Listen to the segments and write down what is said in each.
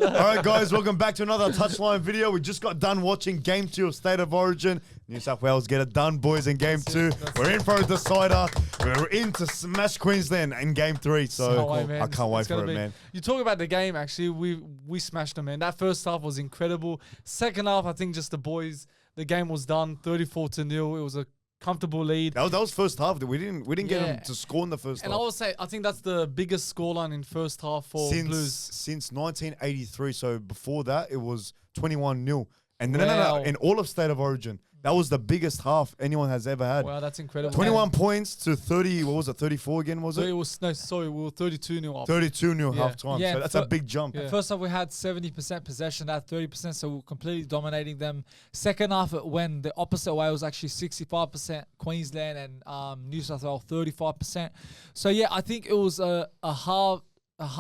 All right, guys, welcome back to another Touchline video. We just got done watching Game 2 of State of Origin. New South Wales get it done, boys, in Game 2. We're in for a decider. We're in to smash Queensland in Game 3, so I can't wait for it, man. You talk about the game, actually, we smashed them, man. That first half was incredible. Second half, I think just the boys, the game was done, 34-0. It was a comfortable lead. That was first half. We didn't get them to score in the first half. And I will say, I think that's the biggest scoreline in first half for Blues. Since 1983. So before that, it was 21-0. And no, in all of State of Origin. That was the biggest half anyone has ever had. Wow, that's incredible. 21 points to 30, what was it, 34 again, was it? We were 32-0 up. 32-0 half time. So that's a big jump. Yeah. First half, we had 70% possession, at 30%, so we were completely dominating them. Second half, when the opposite way was actually 65% Queensland and New South Wales 35%. So, yeah, I think it was a half.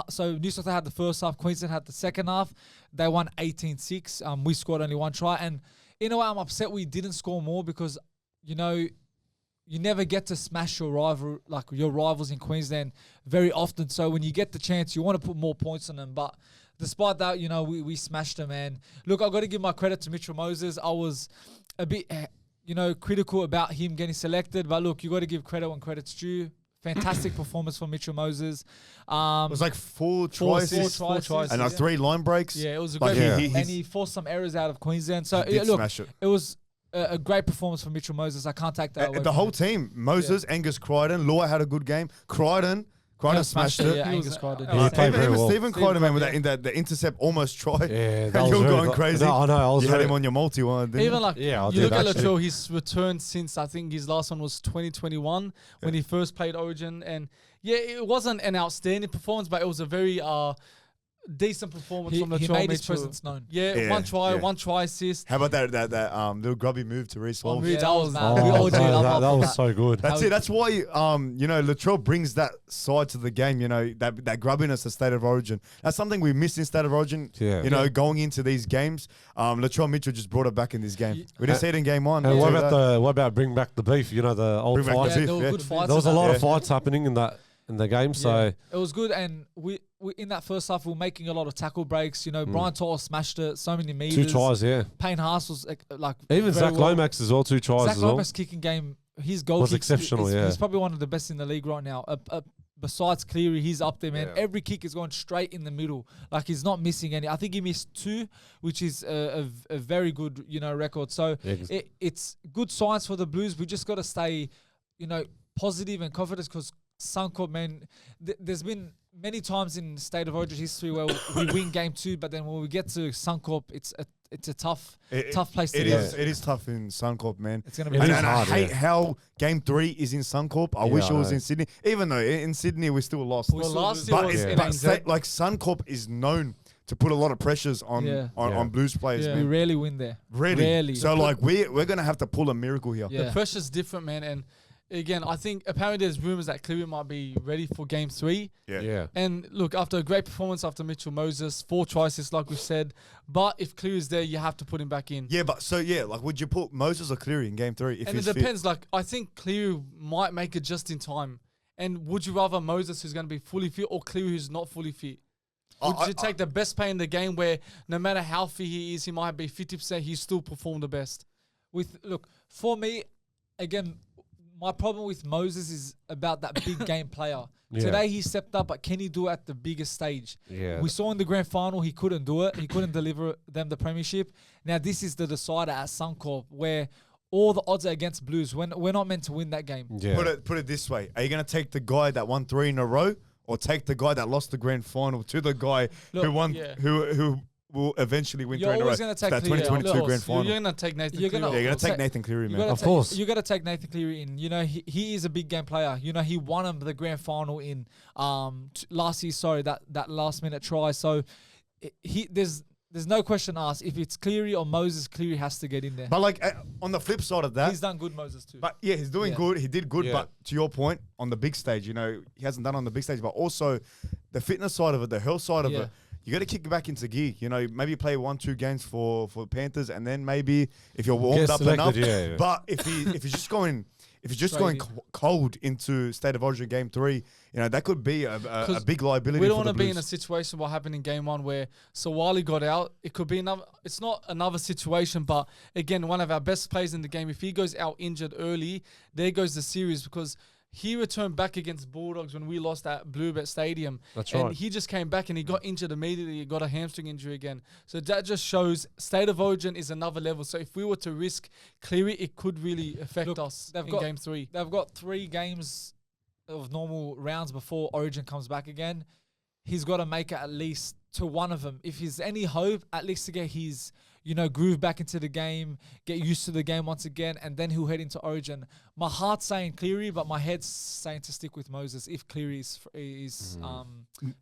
So New South Wales had the first half, Queensland had the second half. They won 18-6. We scored only one try. And in a way, I'm upset we didn't score more because, you know, you never get to smash your rivals in Queensland very often. So when you get the chance, you want to put more points on them. But despite that, you know, we smashed them. And look, I've got to give my credit to Mitchell Moses. I was a bit, critical about him getting selected. But look, you got to give credit when credit's due. Fantastic performance from Mitchell Moses. It was like four tries and like 3 line breaks. Yeah, it was a great and he forced some errors out of Queensland. So it was a great performance from Mitchell Moses. I can't take that away. The whole team, Moses, Angus Crichton, Law had a good game. Crichton smashed it. Yeah, Angus Crichton. Even Stephen Crichton, man, with the intercept almost tried. Yeah, you were going crazy. No, I know. You had him on your multi one. Even like, you look at Latrell, he's returned since, I think his last one was 2021 when he first played Origin. And yeah, it wasn't an outstanding performance, but it was a very decent performance from Latrell. He made his presence known. Yeah, one try assist. How about that little grubby move to Reece Walsh? That was that was so good. That's it. That's why Latrell brings that side to the game. You know, that grubbiness of State of Origin. That's something we missed in State of Origin. Yeah. Going into these games, Latrell Mitchell just brought it back in this game. We didn't see it in game 1. And what about bring back the beef? You know, the old fights. There were good fights. There was a lot of fights happening in the game. So it was good, and we in that first half we were making a lot of tackle breaks. You know, Brian Torres smashed it so many meters. 2 tries, yeah. Payne Haas was like even Zach Lomax as well, 2 tries Zach as well. Lomax kicking game, his goal was exceptional. He's probably one of the best in the league right now. Besides Cleary, he's up there, man. Yeah. Every kick is going straight in the middle. Like, he's not missing any. I think he missed 2, which is a very good, record. So it's good signs for the Blues. We just got to stay, positive and confident because Suncorp, man, there's been many times in State of Origin history where we win game 2, but then when we get to Suncorp, it's a tough place to go. It is tough in Suncorp, man. It's gonna be and hard, I hate how game 3 is in Suncorp. I wish it was in Sydney, even though in Sydney we still lost. Like Suncorp is known to put a lot of pressures on Blues players. Yeah. We rarely win there. Rarely. So like we're gonna have to pull a miracle here. The pressure's different, man, and. Again, I think apparently there's rumors that Cleary might be ready for game 3. Yeah. And look, after a great performance after Mitchell Moses, 4 tries, like we said. But if Cleary's there, you have to put him back in. Yeah, but would you put Moses or Cleary in game 3? If and it depends. Like, I think Cleary might make it just in time. And would you rather Moses, who's going to be fully fit, or Cleary, who's not fully fit? Would you take the best player in the game where no matter how fit he is, he might be 50%, he still performed the best? Look, for me, again, my problem with Moses is about that big game player. Today he stepped up, but can he do it at the biggest stage? Yeah. We saw in the grand final he couldn't do it. He couldn't deliver them the premiership. Now this is the decider at Suncorp where all the odds are against Blues. We're not meant to win that game. Yeah. Put it this way. Are you going to take the guy that won 3 in a row or take the guy that lost the grand final to the guy who won who will eventually win 3 in a row? You're always going to take that 2022 grand final. You're going to take Nathan Cleary. You're going to take Nathan Cleary, man. Of course. You got to take Nathan Cleary in. You know, he is a big game player. You know, he won him the grand final in last year. Sorry, that last minute try. So there's no question asked. If it's Cleary or Moses, Cleary has to get in there. But like on the flip side of that, he's done good, Moses too. But yeah, he's doing good. He did good. Yeah. But to your point, on the big stage, he hasn't done on the big stage. But also the fitness side of it, the health side of it. you got to kick back into gear. You know, maybe play 1-2 games for Panthers, and then maybe if you're warmed up enough. Yeah. But if he's just going. If you're just going cold into State of Origin Game 3, you know, that could be a big liability. We don't want to be in a situation what happened in Game 1 where Sawali got out. It could be another. It's not another situation, but again, one of our best players in the game. If he goes out injured early, there goes the series because he returned back against Bulldogs when we lost at Bluebet Stadium. That's and right. he just came back and he got injured immediately. He got a hamstring injury again. So that just shows State of Origin is another level. So if we were to risk Cleary, it could really affect us in Game 3. They've got 3 games of normal rounds before Origin comes back again. He's got to make it at least to one of them. If there's any hope, at least to get his, groove back into the game, get used to the game once again, and then he'll head into Origin. My heart's saying Cleary, but my head's saying to stick with Moses if Cleary is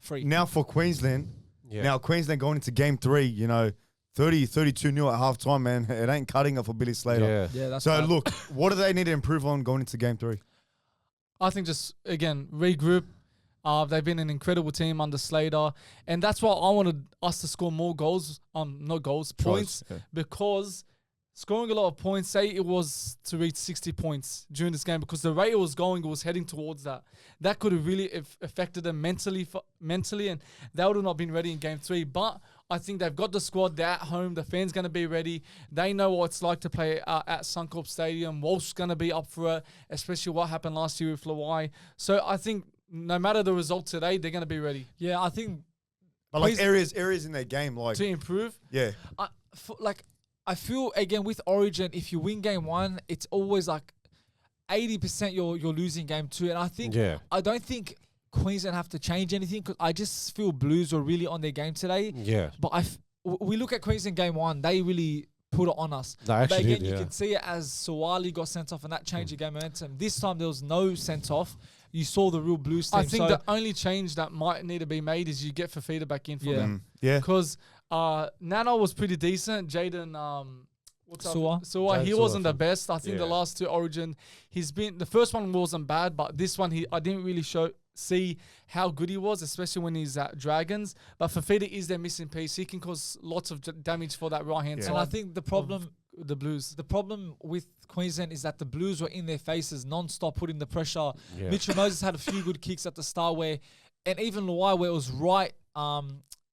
free. Now for Queensland. Yeah. Now Queensland going into Game 3, 32-0 at halftime, man. It ain't cutting it for Billy Slater. Yeah. That's So bad. look, what do they need to improve on going into Game 3? I think just, again, regroup. They've been an incredible team under Slater. And that's why I wanted us to score more goals. Not goals, points. Yeah. Because scoring a lot of points, say it was to reach 60 points during this game, because the rate it was going, it was heading towards that. That could have really affected them mentally, and they would have not been ready in Game 3. But I think they've got the squad. They're at home. The fans going to be ready. They know what it's like to play at Suncorp Stadium. Walsh's going to be up for it, especially what happened last year with Lawai. So I think no matter the result today, they're going to be ready. Yeah, I think But like areas in their game, like to improve. yeah. I feel, again, with Origin, if you win Game 1, it's always like 80% you're losing Game 2. And I think, I don't think Queensland have to change anything because I just feel Blues were really on their game today. Yeah. But we look at Queensland Game 1, they really put it on us. They actually but again, did, you can see it as Sawali got sent off and that changed the game momentum. This time there was no sent off. You saw the real Blues team. I think the only change that might need to be made is you get Fafita back in for them. Yeah. Because Nano was pretty decent. Jaden, Suwa, he Jaden wasn't Suwa the best. I think the last 2 Origin, the first one wasn't bad, but this one I didn't really see how good he was, especially when he's at Dragons. But Fafita is their missing piece. He can cause lots of damage for that right hand side. And I think the problem. The Blues. The problem with Queensland is that the Blues were in their faces non-stop, putting the pressure. Yeah. Mitchell Moses had a few good kicks at the start and even Luai where it was right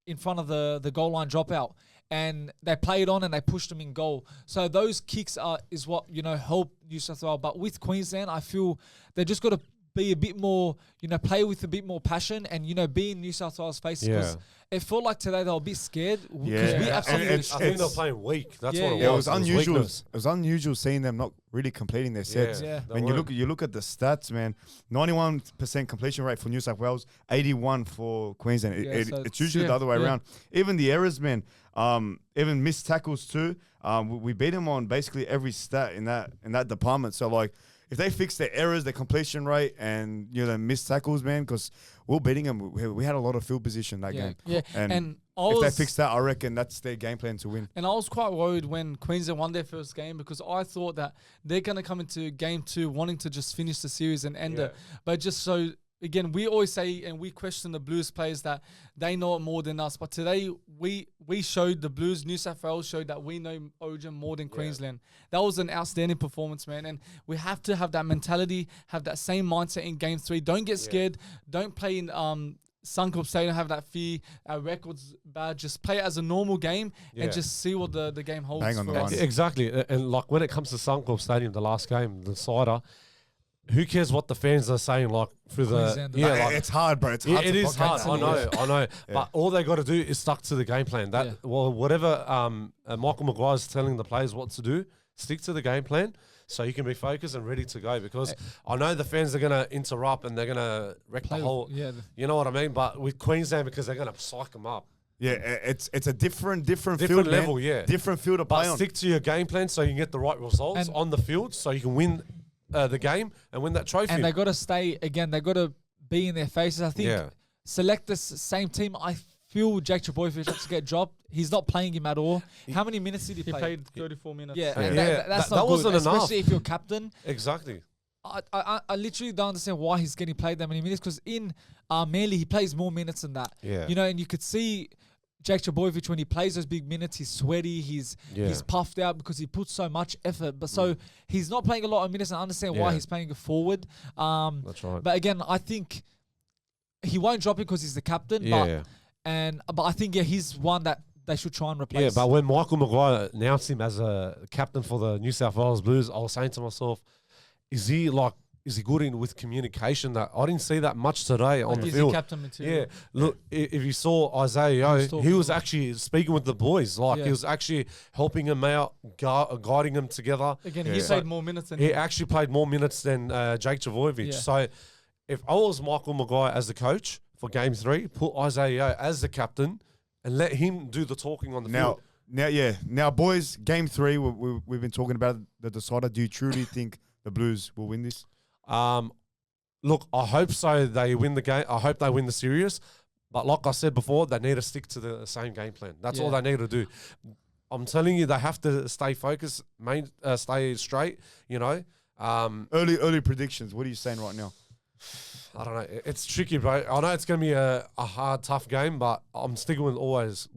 in front of the goal line dropout. And they played on and they pushed them in goal. So those kicks is what, help New South Wales. But with Queensland, I feel they just got to be a bit more, play with a bit more passion and, be in New South Wales' faces. Because it felt like today they were a bit scared. Yeah. We absolutely I think they're playing weak. That's what it was. Yeah, it was unusual. Weakness. It was unusual seeing them not really completing their sets. Yeah. When you look at the stats, man, 91% completion rate for New South Wales, 81 for Queensland. It's usually the other way around. Even the errors, man, even missed tackles too. We beat them on basically every stat in that department. So like, if they fix their errors, their completion rate, and their missed tackles, man, because we're beating them. We had a lot of field position that game. Yeah, and if they fix that, I reckon that's their game plan to win. And I was quite worried when Queensland won their first game because I thought that they're going to come into Game 2 wanting to just finish the series and end it. But just so, again, we always say and we question the Blues players that they know it more than us. But today, we showed the Blues, New South Wales showed that we know Origin more than Queensland. That was an outstanding performance, man. And we have to have that mentality, have that same mindset in Game 3. Don't get scared. Don't play in Suncorp Stadium, have that fear. Our record's bad. Just play it as a normal game and just see what the game holds Bang on for the us. line. Exactly. And like when it comes to Suncorp Stadium, the last game, the cider, who cares what the fans are saying? Like through Queensland, It's hard, bro. It's hard. it to is block hard. out. I know. But all they got to do is stuck to the game plan. Whatever Michael Maguire's telling the players what to do, stick to the game plan so you can be focused and ready to go. Because I know the fans are going to interrupt and they're going to wreck the whole. You know what I mean? But with Queensland, because they're going to psych them up. Yeah, it's a different field level, man. Different field to play But on. stick to your game plan so you can get the right results on the field so you can win the game and win that trophy. And they got to stay, again, they got to be in their faces. I think select the same team. I feel Jake Trbojevic has to get dropped. He's not playing him at all. How many minutes did he play? He played 34 minutes. Yeah, Yeah. and that's That not good, wasn't enough. especially if you're captain. Exactly. I literally don't understand why he's getting played that many minutes because in Manly, he plays more minutes than that. Yeah. And you could see Jake Trbojevic, when he plays those big minutes, he's sweaty, he's puffed out because he puts so much effort. But so he's not playing a lot of minutes, and I understand why he's playing a forward. That's right. But again, I think he won't drop it because he's the captain. But I think he's one that they should try and replace. Yeah, but when Michael Maguire announced him as a captain for the New South Wales Blues, I was saying to myself, is he good with communication? That I didn't see that much today on the field. Captain material. Yeah, look, if you saw Isaiah Yeo, he was actually speaking with the boys. Like he was actually helping them out, guiding them together. Again, he played more minutes than he actually played more minutes than Jake Trbojevic. Yeah. So if I was Michael Maguire as the coach for Game 3, put Isaiah Yeo as the captain and let him do the talking on the field. Now, boys, Game 3, we've been talking about the decider. Do you truly think the Blues will win this? Look, I hope so. They win the game. I hope they win the series. But like I said before, they need to stick to the same game plan. That's all they need to do. I'm telling you, they have to stay focused, stay straight. You know. Early predictions. What are you saying right now? I don't know. It's tricky, bro. I know it's going to be a hard, tough game, but I'm sticking with the Blues.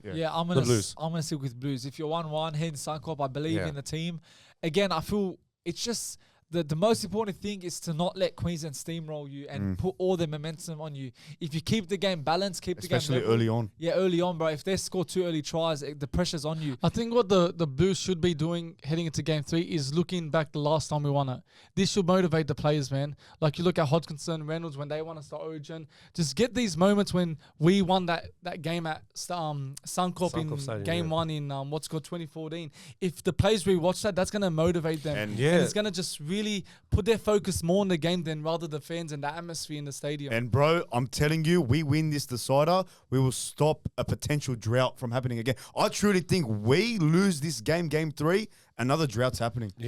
I'm gonna stick with Blues. If you're 1-1 heading Suncorp, I believe in the team. Again, I feel it's just the most important thing is to not let Queensland steamroll you and put all the momentum on you. If you keep the game balanced, especially the game early on. Yeah, early on, bro. If they score 2 early tries, the pressure's on you. I think what the Blues should be doing heading into Game 3 is looking back the last time we won it. This should motivate the players, man. Like you look at Hodgkinson, Reynolds, when they won us the Origin. Just get these moments when we won that game at Suncorp in Stadium, Game 1 in what's called 2014. If the players rewatch that, that's going to motivate them. And it's going to just really put their focus more on the game than rather the fans and the atmosphere in the stadium. And bro, I'm telling you, we win this decider, we will stop a potential drought from happening again. I truly think we lose this game, Game 3, another drought's happening. I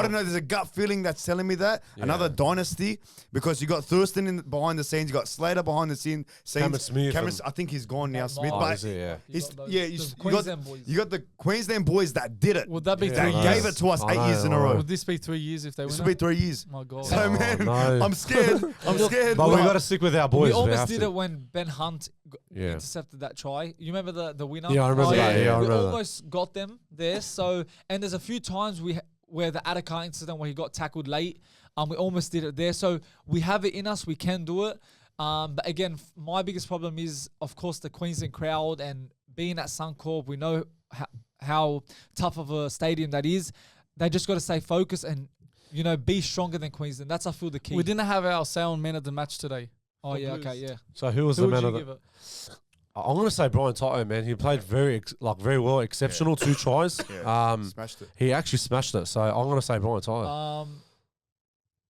don't know. There's a gut feeling that's telling me that another dynasty, because you got Thurston behind the scenes, you got Slater behind the scenes. Cameron Smith. I think he's gone now. Smith, but you got the Queensland boys that did it. Would that be They gave it to us 8 years in a row. Would this be 3 years if they win? This will be 3 years. My God. So man, I'm scared. I'm scared. But we got to stick with our boys. We almost did it when Ben Hunt intercepted that try. You remember the winner? Yeah, I remember that. Yeah, I remember we almost got them there. So, and there's a few times where the Attica incident where he got tackled late, we almost did it there. So we have it in us. We can do it. But again, my biggest problem is, of course, the Queensland crowd and being at Suncorp. We know how tough of a stadium that is. They just got to stay focused and, be stronger than Queensland. That's, I feel, the key. We didn't have our sound man of the match today. Oh, yeah, okay, yeah. So who was the man of the... I'm going to say Brian Toto, man. He played very well, exceptional, 2 tries. Smashed it. He actually smashed it. So I'm going to say Brian Toto.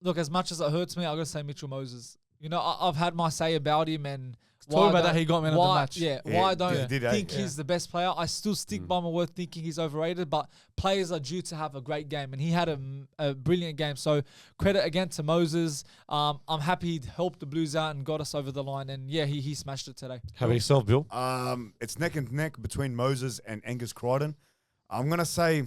Look, as much as it hurts me, I'm going to say Mitchell Moses. I've had my say about him and talk about that he got man of the match. Why I don't think he's the best player. I still stick by my word thinking he's overrated, but players are due to have a great game, and he had a brilliant game. So credit again to Moses. I'm happy he helped the Blues out and got us over the line, and he smashed it today. How about yourself, Bill? It's neck and neck between Moses and Angus Crichton. I'm going to say...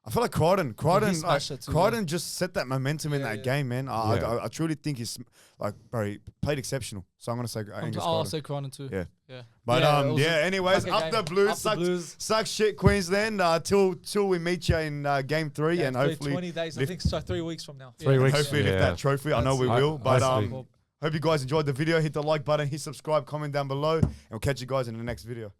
I feel like Crichton just set that momentum in that game, man. I truly think he's he played exceptional. So I'm gonna say Angus I'll say Crichton too. Yeah. But anyways, up the Blues. Sucks shit, Queensland. Till we meet you in Game 3, and hopefully 20 days. I think so. 3 weeks from now. 3 weeks. Hopefully lift that trophy. I know we will. But hope you guys enjoyed the video. Hit the like button, hit subscribe, comment down below, and we'll catch you guys in the next video.